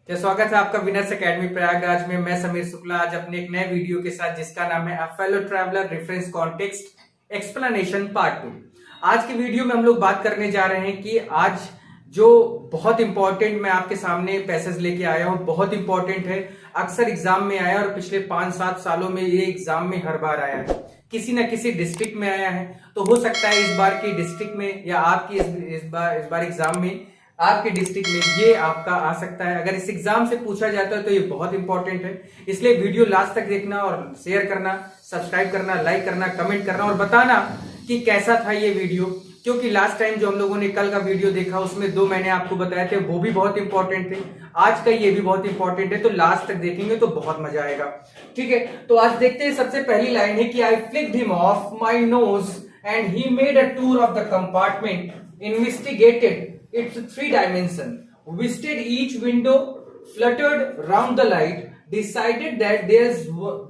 क्या स्वागत है आपका विनर्स एकेडमी प्रयागराज में। मैं समीर शुक्ला आज अपने एक नए वीडियो के साथ जिसका नाम है a fellow traveller reference context explanation part 2। आज के वीडियो में हम लोग बात करने जा रहे हैं कि आज जो बहुत इंपॉर्टेंट मैं आपके सामने पैसेज लेके आया हूं, बहुत इंपॉर्टेंट है, अक्सर एग्जाम में आया और पिछले 5-7 सालों में ये एग्जाम में हर बार आया है, किसी न किसी डिस्ट्रिक्ट में आया है। तो हो सकता है इस बार की डिस्ट्रिक्ट में या आपकी इस बार एग्जाम में आपके डिस्ट्रिक्ट में ये आपका आ सकता है। अगर इस एग्जाम से पूछा जाता है तो ये बहुत इंपॉर्टेंट है, इसलिए वीडियो लास्ट तक देखना और शेयर करना, सब्सक्राइब करना, लाइक करना, कमेंट करना और बताना कि कैसा था ये वीडियो। क्योंकि लास्ट टाइम जो हम लोगों ने कल का वीडियो देखा उसमें 2 मैंने आपको बताए थे, वो भी बहुत इंपॉर्टेंट थे। आज का ये भी बहुत इंपॉर्टेंट है, तो लास्ट तक देखेंगे तो बहुत मजा आएगा। ठीक है, तो आज देखते हैं। सबसे पहली लाइन है कि I flicked him off my nose and he made a tour of the compartment, investigated its 3 dimension, visited each window, fluttered round the light, decided that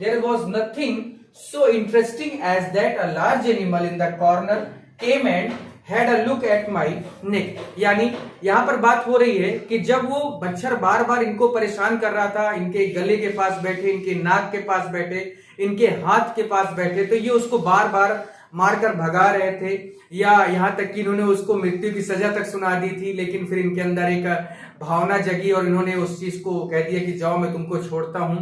there was nothing so interesting as that a large animal in the corner came and had a look at my neck। यानी यहाँ पर बात हो रही है कि जब वो मच्छर बार बार इनको परेशान कर रहा था, इनके गले के पास बैठे, इनके नाक के पास बैठे, इनके हाथ के पास बैठे, तो ये उसको बार बार मारकर भगा रहे थे, या यहाँ तक कि इन्होंने उसको मृत्यु की सजा तक सुना दी थी। लेकिन फिर इनके अंदर एक भावना जगी और इन्होंने उस चीज को कह दिया कि जाओ मैं तुमको छोड़ता हूं।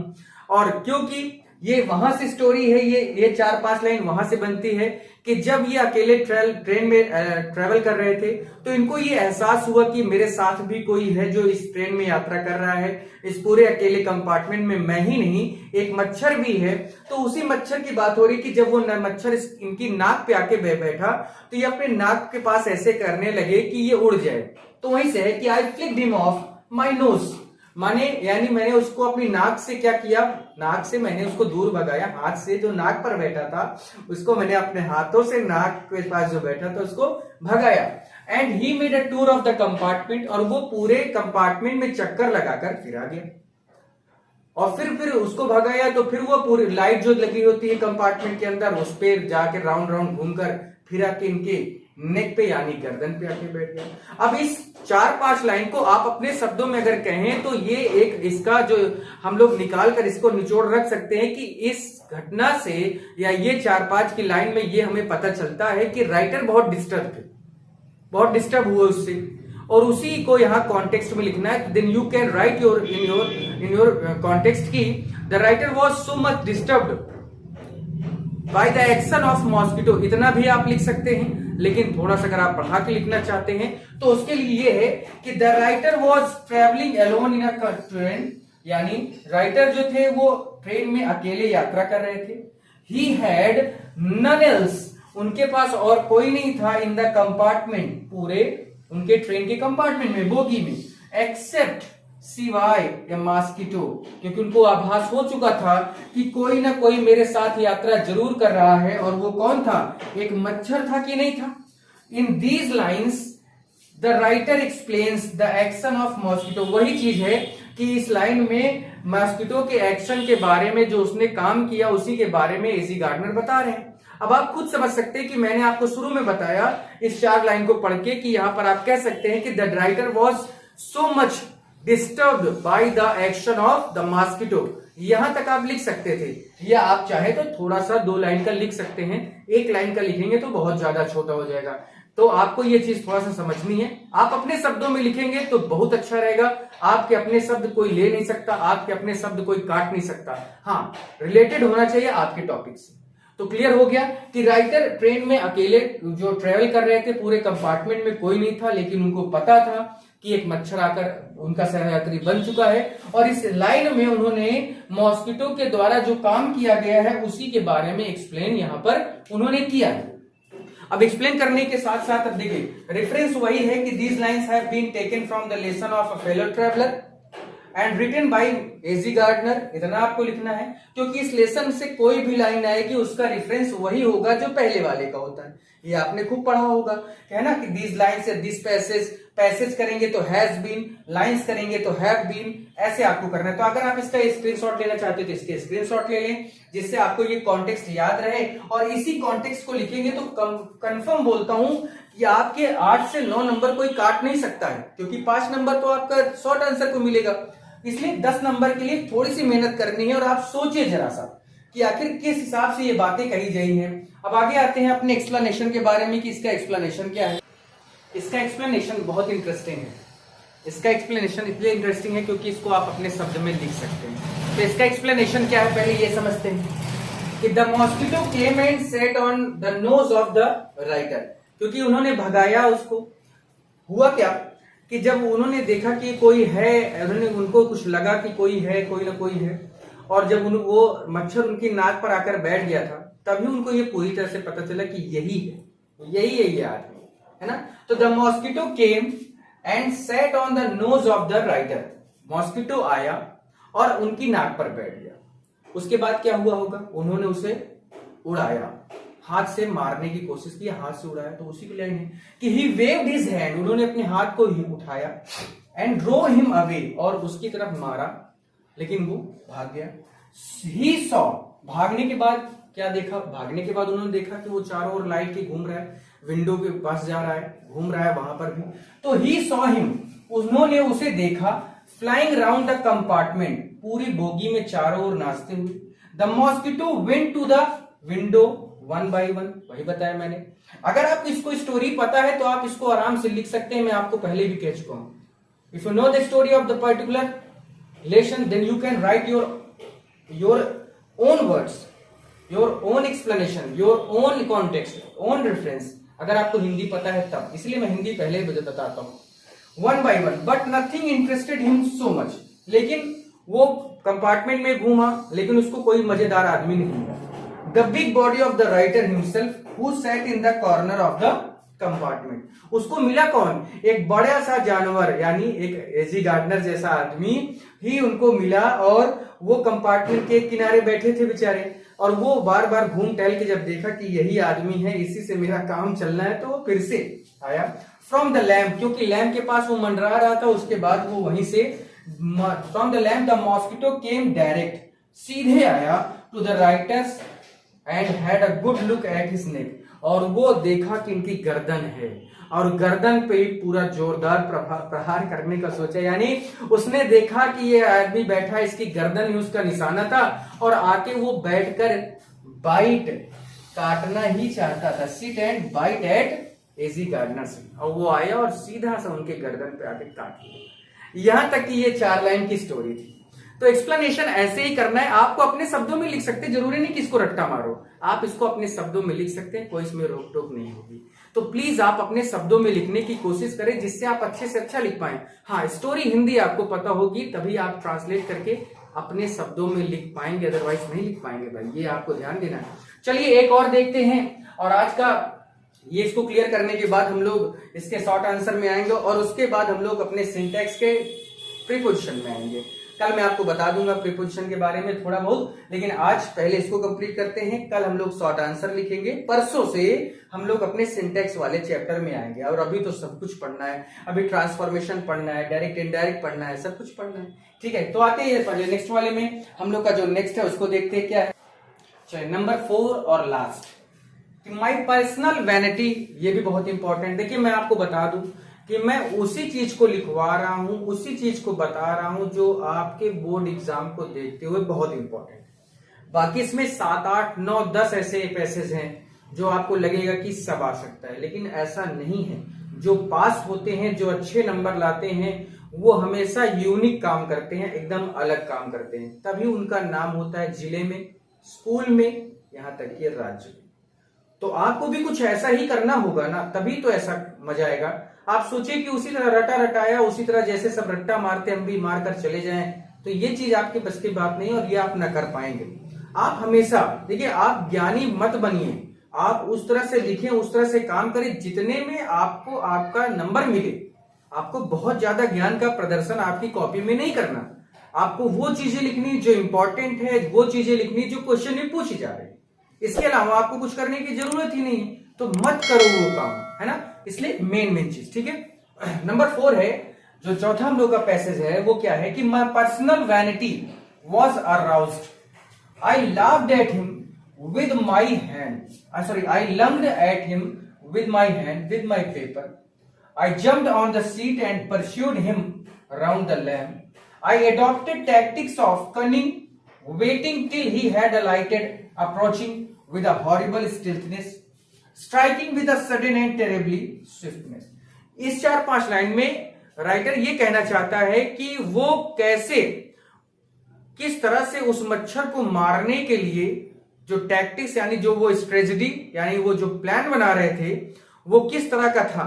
और क्योंकि ये वहां से स्टोरी है, ये 4-5 लाइन वहां से बनती है कि जब ये अकेले ट्रेन में ट्रेवल कर रहे थे तो इनको ये एहसास हुआ कि मेरे साथ भी कोई है जो इस ट्रेन में यात्रा कर रहा है। इस पूरे अकेले कंपार्टमेंट में मैं ही नहीं, एक मच्छर भी है। तो उसी मच्छर की बात हो रही कि जब वो मच्छर इनकी नाक पे आके बैठा तो ये अपने नाक के पास ऐसे करने लगे कि ये उड़ जाए। तो वहीं से है कि I flicked him off my nose, माने यानी मैंने उसको अपनी नाक से क्या किया, नाक से मैंने उसको दूर भगाया। हाथ से जो नाक पर बैठा था उसको मैंने अपने हाथों से नाक के पास जो बैठा था उसको भगाया। And he made a tour of the compartment, और वो पूरे कंपार्टमेंट में चक्कर लगाकर फिर आ गया। और फिर उसको भगाया तो फिर वो पूरी लाइट जो लगी होती है कंपार्टमेंट के अंदर उस पर जाके राउंड राउंड घूमकर फिर आके इनके नेक पे यानी गर्दन पे आके बैठ गया। अब इस 4-5 लाइन को आप अपने शब्दों में अगर कहें तो ये एक इसका जो हम लोग निकाल कर इसको निचोड़ रख सकते हैं कि इस घटना से या ये 4-5 की लाइन में ये हमें पता चलता है कि राइटर बहुत डिस्टर्ब थे, बहुत डिस्टर्ब हुए उससे, और उसी को यहाँ कॉन्टेक्स्ट में लिखना है। Then you can write in your context की the writer was so much disturbed by the action of mosquito. इतना भी आप लिख सकते हैं, लेकिन थोड़ा सा अगर आप बढ़ा के लिखना चाहते हैं तो उसके लिए ये है कि the writer was travelling alone in a train, यानी राइटर जो थे वो ट्रेन में अकेले यात्रा कर रहे थे। ही हैड नन एल्स, उनके पास और कोई नहीं था, इन द कंपार्टमेंट, पूरे उनके ट्रेन के कंपार्टमेंट में, बोगी में, एक्सेप्ट सिवाय या मॉस्किटो, क्योंकि उनको आभास हो चुका था कि कोई ना कोई मेरे साथ यात्रा जरूर कर रहा है। और वो कौन था, एक मच्छर था कि नहीं था। In these lines the writer explains the action of mosquito. वही चीज है कि इस लाइन में मॉस्किटो के एक्शन के बारे में, जो उसने काम किया उसी के बारे में एजी गार्डनर बता रहे हैं। अब आप खुद समझ सकते हैं कि मैंने आपको शुरू में बताया इस 4 लाइन को पढ़ के कि यहां पर आप कह सकते हैं कि the writer was so much disturbed by the action of the mosquito. यहां तक आप लिख सकते थे, या आप चाहे तो थोड़ा सा 2 लाइन का लिख सकते हैं। 1 लाइन का लिखेंगे तो बहुत ज्यादा छोटा हो जाएगा, तो आपको ये चीज थोड़ा सा समझनी है। आप अपने शब्दों में लिखेंगे तो बहुत अच्छा रहेगा। आपके अपने शब्द कोई ले नहीं सकता, आपके अपने शब्द कोई काट नहीं सकता। हाँ, रिलेटेड होना चाहिए आपके टॉपिक से। तो क्लियर हो गया कि राइटर ट्रेन में अकेले जो ट्रेवल कर रहे थे, पूरे कंपार्टमेंट में कोई नहीं था, लेकिन उनको पता था कि एक मच्छर आकर उनका सहयात्री बन चुका है। और इस लाइन में उन्होंने मॉस्किटो के द्वारा जो काम किया गया है उसी के बारे में एक्सप्लेन यहां पर उन्होंने किया है। अब एक्सप्लेन करने के साथ साथ अब देखिए रेफरेंस वही है कि these lines have been taken from the lesson of a fellow traveller and written by A G Gardiner. इतना आपको लिखना है, क्योंकि इस लेसन से कोई भी लाइन आएगी उसका रेफरेंस वही होगा जो पहले वाले का होता है। ये आपने खूब पढ़ा होगा, है ना, कि these lines, this passage, passage करेंगे तो हैज बीन, लाइन्स करेंगे तो हैव बीन, ऐसे आपको करना है। तो अगर आप इसका स्क्रीनशॉट लेना चाहते हो तो इसके स्क्रीनशॉट ले लें, जिससे आपको ये कॉन्टेक्स्ट याद रहे। और इसी कॉन्टेक्स्ट को लिखेंगे तो कंफर्म बोलता हूं कि आपके 8 से 9 नंबर कोई काट नहीं सकता है, क्योंकि 5 नंबर तो आपका शॉर्ट आंसर को मिलेगा। इसलिए 10 नंबर के लिए थोड़ी सी मेहनत करनी है और आप सोचिए जरा सा कि आखिर किस हिसाब से ये बातें कही गई हैं। अब आगे आते हैं अपने एक्सप्लेनेशन के बारे में कि इसका एक्सप्लेनेशन क्या है। इसका एक्सप्लेनेशन बहुत इंटरेस्टिंग है। इसका एक्सप्लेनेशन इसलिए इंटरेस्टिंग है क्योंकि इसको आप अपने शब्द में लिख सकते हैं। तो इसका एक्सप्लेनेशन क्या है, पहले ये समझते हैं कि the mosquito came and set on the nose of the writer, क्योंकि उन्होंने भगाया उसको। हुआ क्या कि जब उन्होंने देखा कि कोई है, उनको कुछ लगा कि कोई है, कोई ना कोई है, और जब वो मच्छर उनकी नाक पर आकर बैठ गया था, तभी उनको ये पूरी तरह से पता चला कि यही है, यही है ये आदमी, है ना। तो the mosquito came and set on the nose of the writer, mosquito आया और उनकी नाक पर बैठ गया। उसके बाद क्या हुआ होगा, उन्होंने उसे उड़ाया, हाथ से मारने की कोशिश की, हाथ से उड़ाया। तो उसी की लाइन है कि ही वेव्ड हिज हैंड, उन्होंने अपने हाथ को ही उठाया, एंड ड्रो हिम अवे, और उसकी तरफ मारा, लेकिन वो भाग गया। ही सॉ, भागने के बाद क्या देखा, भागने के बाद उन्होंने देखा कि वो चारों ओर लाइट के घूम रहा है, विंडो के पास जा रहा है, घूम रहा है वहां पर भी। तो ही सॉ हिम, उन्होंने उसे देखा, फ्लाइंग राउंड द कंपार्टमेंट, पूरी बोगी में चारों ओर नाचते हुए। The mosquito went to the window one by one, वही बताया मैंने। अगर आप इसको स्टोरी पता है तो आप इसको आराम से लिख सकते हैं, मैं आपको पहले भी कह चुका हूं। If you know the story of the particular relation, then you can write your own words, your own explanation, your own context, own reference, अगर आपको हिंदी पता है तब। इसलिए मैं हिंदी पहले ही बताता हूं। One by one, but nothing interested him so much, लेकिन वो कंपार्टमेंट में घूमा, लेकिन उसको कोई मजेदार आदमी नहीं मिला। The big body of the writer himself, who sat in the corner of the compartment, उसको मिला कौन, एक बड़ा सा जानवर, यानी एक एजी गार्डनर जैसा आदमी ही उनको मिला, और वो कंपार्टमेंट के किनारे बैठे थे बेचारे। और वो बार बार घूम टहल के जब देखा कि यही आदमी है, इसी से मेरा काम चलना है, तो वो फिर से आया। फ्रॉम द लैम्प, क्योंकि लैम्प के पास वो मंडरा रहा था, उसके बाद वो वहीं से, from the lamp the mosquito came direct, सीधे आया to the writers and had a good look at his neck, और वो देखा कि इनकी गर्दन है, और गर्दन पे पूरा जोरदार प्रहार करने का सोचा। यानी उसने देखा कि ये आदमी बैठा, इसकी गर्दन ही उसका निशाना था, और आके वो बैठकर बाइट, काटना ही चाहता था, sit and bite at A G Gardiner से, और वो आया और सीधा सा उनके गर्दन पे आके काट दिया। यहां तक कि ये 4 लाइन की स्टोरी थी। तो एक्सप्लेनेशन ऐसे ही करना है, आपको अपने शब्दों में लिख सकते हैं, जरूरी नहीं कि इसको रट्टा मारो, आप इसको अपने शब्दों में लिख सकते हैं, कोई इसमें रोक टोक नहीं होगी। तो प्लीज आप अपने शब्दों में लिखने की कोशिश करें, जिससे आप अच्छे से अच्छा लिख पाए। हाँ, स्टोरी हिंदी आपको पता होगी, तभी आप ट्रांसलेट करके अपने शब्दों में लिख पाएंगे, अदरवाइज नहीं लिख पाएंगे भाई, ये आपको ध्यान देना है। चलिए एक और देखते हैं, और आज का ये इसको क्लियर करने के बाद हम लोग इसके शॉर्ट आंसर में आएंगे, और उसके बाद हम लोग अपने सिंटैक्स के प्रीपोजिशन में आएंगे। कल मैं आपको बता दूंगा प्रीपोजिशन के बारे में थोड़ा बहुत, लेकिन आज पहले इसको कंप्लीट करते हैं। कल हम लोग शॉर्ट आंसर लिखेंगे, परसों से हम लोग अपने सिंटैक्स वाले चैप्टर में आएंगे। और अभी तो सब कुछ पढ़ना है, अभी ट्रांसफॉर्मेशन पढ़ना है, डायरेक्ट इनडायरेक्ट पढ़ना है, सब कुछ पढ़ना है। ठीक है, तो आते हैं नेक्स्ट वाले में। हम लोग का जो नेक्स्ट है उसको देखते हैं क्या है। चलिए नंबर 4 और लास्ट, माई पर्सनल वैनिटी, ये भी बहुत इंपॉर्टेंट। देखिए मैं आपको बता दूं कि मैं उसी चीज को लिखवा रहा हूं, उसी चीज को बता रहा हूं जो आपके बोर्ड एग्जाम को देखते हुए बहुत इंपॉर्टेंट है। बाकी इसमें 7, 8, 9, 10 ऐसे पैसेज हैं जो आपको लगेगा कि सब आ सकता है, लेकिन ऐसा नहीं है। जो पास होते हैं, जो अच्छे नंबर लाते हैं, वो हमेशा यूनिक काम करते हैं, एकदम अलग काम करते हैं, तभी उनका नाम होता है जिले में, स्कूल में, यहां तक कि राज्य में। तो आपको भी कुछ ऐसा ही करना होगा ना, तभी तो ऐसा मजा आएगा। आप सोचिए कि उसी तरह रटा रटाया, उसी तरह जैसे सब रट्टा मारते हम भी मार कर चले जाएं, तो ये चीज आपके बस की बात नहीं है, और ये आप न कर पाएंगे। आप हमेशा देखिए, आप ज्ञानी मत बनिए, आप उस तरह से लिखें, उस तरह से काम करें जितने में आपको आपका नंबर मिले। आपको बहुत ज्यादा ज्ञान का प्रदर्शन आपकी कॉपी में नहीं करना, आपको वो चीजें लिखनी जो इंपॉर्टेंट है, वो चीजें लिखनी जो क्वेश्चन में पूछी जा रही है। इसके अलावा आपको कुछ करने की जरूरत ही नहीं, तो मत करो वो काम, है ना। इसलिए मेन चीज, ठीक है। नंबर 4 है, जो चौथा हम लोग का पैसेज है, वो क्या है कि my personal vanity was aroused, I laughed at him with my hand, I lunged at him with my hand with my paper, I jumped on the seat and pursued him around the lamp, I adopted tactics of cunning, waiting till he had alighted, approaching with a horrible stealthiness, striking with a sudden and terribly swiftness. इस 4-5 line में writer ये कहना चाहता है कि वो कैसे, किस तरह से उस मच्छर को मारने के लिए जो टैक्टिक्स यानी जो वो स्ट्रेटजी यानी वो जो प्लान बना रहे थे वो किस तरह का था,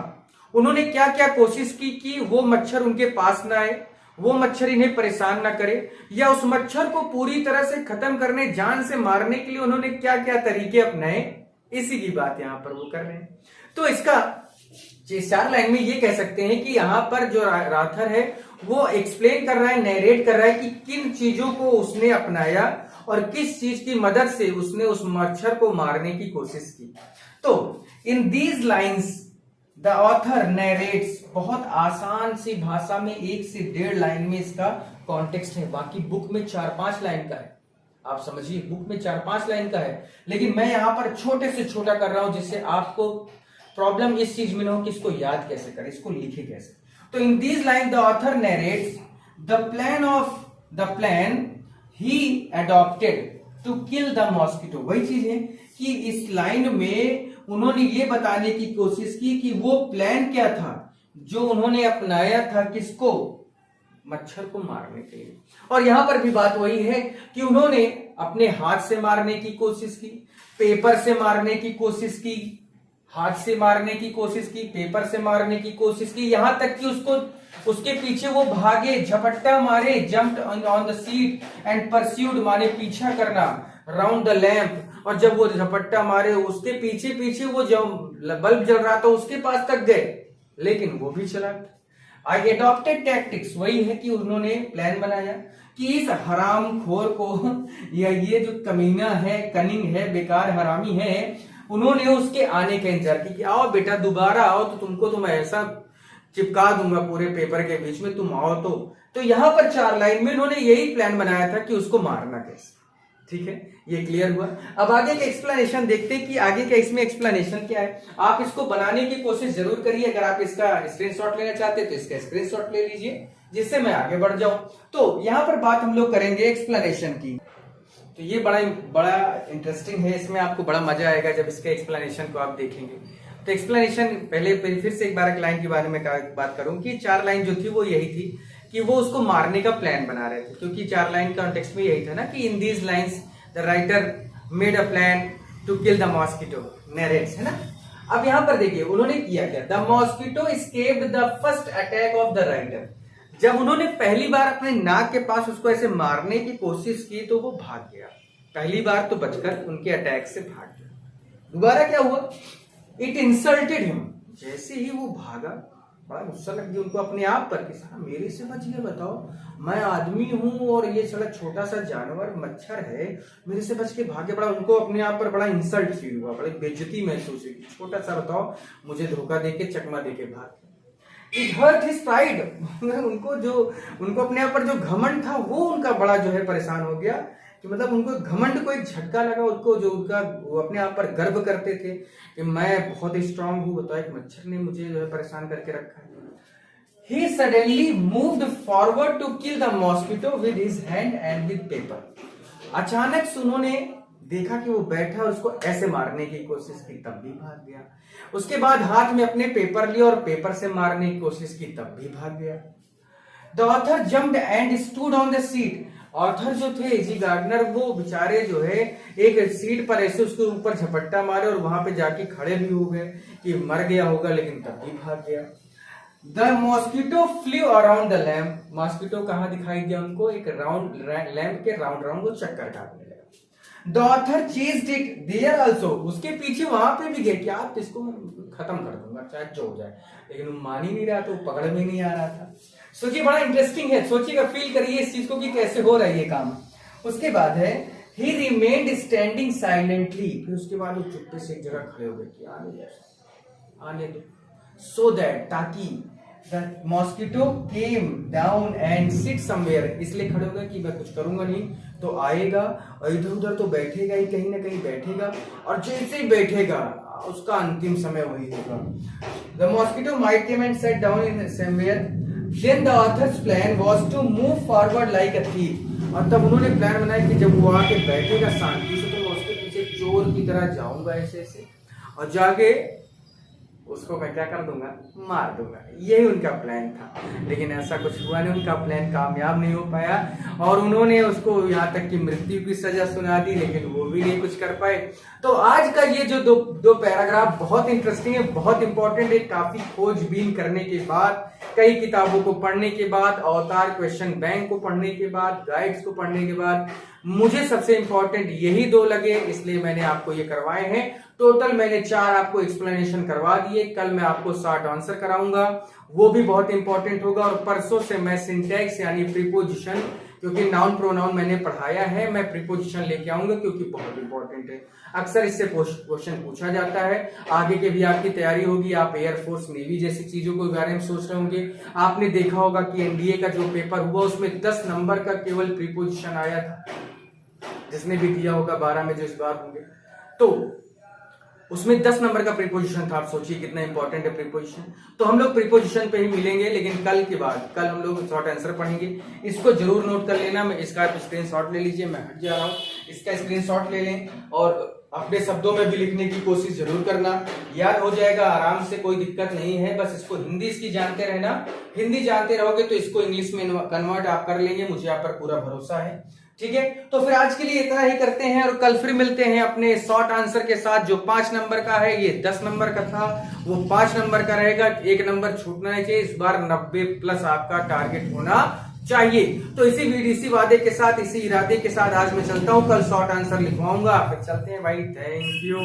उन्होंने क्या क्या कोशिश की कि वो मच्छर उनके पास ना आए, वो मच्छर इन्हें परेशान ना करे, या उस मच्छर को पूरी तरह से खत्म करने, जान से मारने के लिए उन्होंने क्या क्या तरीके अपनाए, इसी की बात यहां पर वो कर रहे हैं। तो इसका 4 लाइन में ये कह सकते हैं कि यहां पर जो राथर है वो एक्सप्लेन कर रहा है, नरेट कर रहा है कि किन चीजों को उसने अपनाया और किस चीज की मदद से उसने उस मच्छर को मारने की कोशिश की। तो in these lines the author narrates, बहुत आसान सी भाषा में 1 से 1.5 लाइन में इसका कॉन्टेक्स्ट है। बाकी बुक में 4-5 लाइन का है, आप समझिए बुक में 4-5 लाइन का है, लेकिन मैं यहां पर छोटे से छोटा कर रहा हूं जिससे आपको प्रॉब्लम इस चीज में ना हो कि इसको याद कैसे करें, इसको लिखे कैसे। तो in these line the author narrates the plan he adopted to kill the mosquito. वही चीज है कि इस लाइन में उन्होंने ये बताने की कोशिश की कि वो प्लान क्या था जो उन्होंने अपनाया था, किसको, मच्छर को मारने के लिए। और यहां पर भी बात वही है कि उन्होंने अपने हाथ से मारने की कोशिश की, पेपर से मारने की कोशिश की, हाथ से मारने की कोशिश की, पेपर से मारने की कोशिश की, यहां तक कि उसके पीछे वो भागे, झपट्टा मारे, jumped on the seat and pursued, माने पीछा करना, राउंड द लैंप, और जब वो झपट्टा मारे उसके पीछे पीछे वो जब बल्ब जल रहा था उसके पास तक गए, लेकिन वो भी चला। आई एडॉप्टेड टैक्टिक्स, वही है कि उन्होंने प्लान बनाया कि इस हराम खोर को या ये जो कमीना है, कनिंग है, बेकार हरामी है, उन्होंने उसके आने का इंतजार किया कि आओ बेटा दोबारा आओ तो तुमको तो मैं ऐसा चिपका दूंगा पूरे पेपर के बीच में, तुम आओ तो यहां पर 4 लाइन में उन्होंने यही प्लान बनाया था कि उसको मारना कैसे। ठीक है, ये क्लियर हुआ। अब आगे का एक्सप्लेनेशन देखते हैं कि आगे का इसमें एक्सप्लेनेशन क्या है। आप इसको बनाने की कोशिश जरूर करिए, अगर आप इसका स्क्रीनशॉट लेना चाहते हैं तो इसका स्क्रीनशॉट ले लीजिए जिससे मैं आगे बढ़ जाऊं। तो यहां पर बात हम लोग करेंगे एक्सप्लेनेशन की। तो ये बड़ा इंटरेस्टिंग है, इसमें आपको बड़ा मजा आएगा जब इसके एक्सप्लेनेशन को आप देखेंगे। तो एक्सप्लेनेशन पहले फिर से एक बार एक लाइन के बारे में बात करूं कि 4 लाइन जो थी वो यही थी कि वो उसको मारने का प्लान बना रहे थे, क्योंकि 4 लाइन का कॉन्टेक्स्ट में यही था ना कि in these lines the writer made a plan to kill the mosquito, narrates, है ना। अब यहां पर देखिए उन्होंने किया क्या, the mosquito escaped the first attack of the writer. जब उन्होंने पहली बार अपने नाक के पास उसको ऐसे मारने की कोशिश की तो वो भाग गया, पहली बार तो बचकर उनके अटैक से भाग गया। दोबारा क्या हुआ, इट इंसल्टेड हिम, जैसे ही वो भागा बड़ा गुस्सा लग गया उनको अपने आप पर कि साला मेरे से बच गया, बताओ मैं आदमी हूं और ये साला छोटा सा जानवर मच्छर है मेरे से बच के भागे। बड़ा उनको अपने आप पर बड़ा इंसल्ट फील हुआ, बड़ी बेइज्जती महसूस हुई, छोटा सा बताओ मुझे धोखा देके चकमा देके भाग। इट हर्ट हिज प्राइड, उनको अपने आप पर जो घमंड था वो उनका बड़ा जो है परेशान हो गया कि मतलब उनको घमंड को एक झटका लगा, उनको जो वो अपने आप पर गर्व करते थे कि मैं बहुत स्ट्रांग हूं, बताओ एक मच्छर ने मुझे जो है परेशान करके रखा है। He suddenly moved forward to kill the mosquito with his hand and with paper. अचानक से उन्होंने देखा कि वो बैठा और उसको ऐसे मारने की कोशिश की, तब भी भाग गया। उसके बाद हाथ में अपने पेपर लिया और पेपर से मारने की कोशिश की, तब भी भाग गया। The author jumped and stood on the seat. Author जो थे जी गार्डनर, वो बेचारे जो है एक सीट पर ऐसे उसके ऊपर झपट्टा मारे और वहां पे जाके खड़े भी हो गए कि मर गया होगा, लेकिन तब भी भाग गया। The mosquito flu around the lamp, mosquito कहां दिखाई दिया उनको, एक राउंड लैम्प के राउंड वो चक्कर काटने लगा। The author chased it there also, उसके पीछे वहां पे भी गए कि आप इसको खत्म कर दूंगा चाहे जो हो जाए, लेकिन वो मान ही नहीं रहा, तो पकड़ में नहीं आ रहा था। सोचिए बड़ा इंटरेस्टिंग है, सोचिएगा, फील करिए इस चीज को कि कैसे हो रहा है ये काम। उसके बाद है ही रिमेन्ड स्टैंडिंग साइलेंटली, फिर उसके बाद वो चुप्पे से एक जगह खड़े हो गए कि आने दो, सो दैट, ताकि the mosquito came down and sit somewhere, इसलिए खड़े हो गए कि मैं कुछ करूंगा नहीं तो आएगा और इधर उधर तो बैठेगा ही, कहीं ना कहीं बैठेगा, और जैसे ही बैठेगा उसका अंतिम समय वही होगा। The mosquito might came and set down in somewhere then the author's plan was to move forward like a thief. और तब उन्होंने प्लान बनाया कि जब वो आके बैठेगा शांति से तो मैं उसके पीछे चोर की तरह जाऊंगा ऐसे ऐसे, और जाके उसको मैं क्या कर दूंगा, मार दूंगा। यही उनका प्लान था, लेकिन ऐसा कुछ हुआ नहीं, उनका प्लान कामयाब नहीं हो पाया और उन्होंने उसको यहाँ तक कि मृत्यु की सजा सुना दी, लेकिन वो भी नहीं कुछ कर पाए। तो आज का ये जो दो पैराग्राफ बहुत इंटरेस्टिंग है, बहुत इंपॉर्टेंट है। काफी खोजबीन करने के बाद, कई किताबों को पढ़ने के बाद, अवतार क्वेश्चन बैंक को पढ़ने के बाद, गाइड्स को पढ़ने के बाद मुझे सबसे इंपॉर्टेंट यही दो लगे, इसलिए मैंने आपको ये करवाए हैं। टोटल मैंने 4 आपको एक्सप्लेनेशन करवा दिए। कल मैं आपको 60 आंसर कराऊंगा, वो भी बहुत इंपॉर्टेंट होगा। और परसों से मैं सिंटैक्स यानी प्रीपोजिशन, क्योंकि नाउन प्रोनाउन मैंने पढ़ाया है, मैं प्रीपोजिशन लेके आऊंगा क्योंकि बहुत इंपॉर्टेंट है। अक्सर इससे क्वेश्चन पूछा जाता है। आगे के भी आपकी तैयारी होगी, आप एयरफोर्स नेवी जैसी चीजों के बारे में सोच रहे होंगे। आपने देखा होगा कि एनडीए का जो पेपर हुआ उसमें 10 नंबर का केवल प्रीपोजिशन आया था। जिसने भी दिया होगा 12 में जो इस बार होंगे, तो उसमें 10 नंबर का प्रीपोजिशन था। आप सोचिए कितना इंपॉर्टेंट है प्रीपोजिशन। तो हम लोग प्रीपोजिशन पे ही मिलेंगे, लेकिन कल के बाद, कल हम लोग शॉर्ट आंसर पढ़ेंगे। इसको जरूर नोट कर लेना। मैं इसका स्क्रीनशॉट ले लीजिए, मैं हट जा रहा हूं, इसका स्क्रीनशॉट ले लें और अपने शब्दों में भी लिखने की कोशिश जरूर करना। याद हो जाएगा आराम से, कोई दिक्कत नहीं है। बस इसको हिंदी इसकी जानते रहना। हिंदी जानते रहोगे तो इसको इंग्लिश में कन्वर्ट आप कर लेंगे, मुझे आप पर पूरा भरोसा है। ठीक है, तो फिर आज के लिए इतना ही करते हैं और कल फिर मिलते हैं अपने शॉर्ट आंसर के साथ। जो 5 नंबर का है, ये 10 नंबर का था, वो 5 नंबर का रहेगा। 1 नंबर छूटना नहीं चाहिए। इस बार 90 प्लस आपका टारगेट होना चाहिए। तो इसी वादे के साथ, इसी इरादे के साथ आज मैं चलता हूं। कल शॉर्ट आंसर लिखवाऊंगा, फिर चलते हैं भाई। Thank you.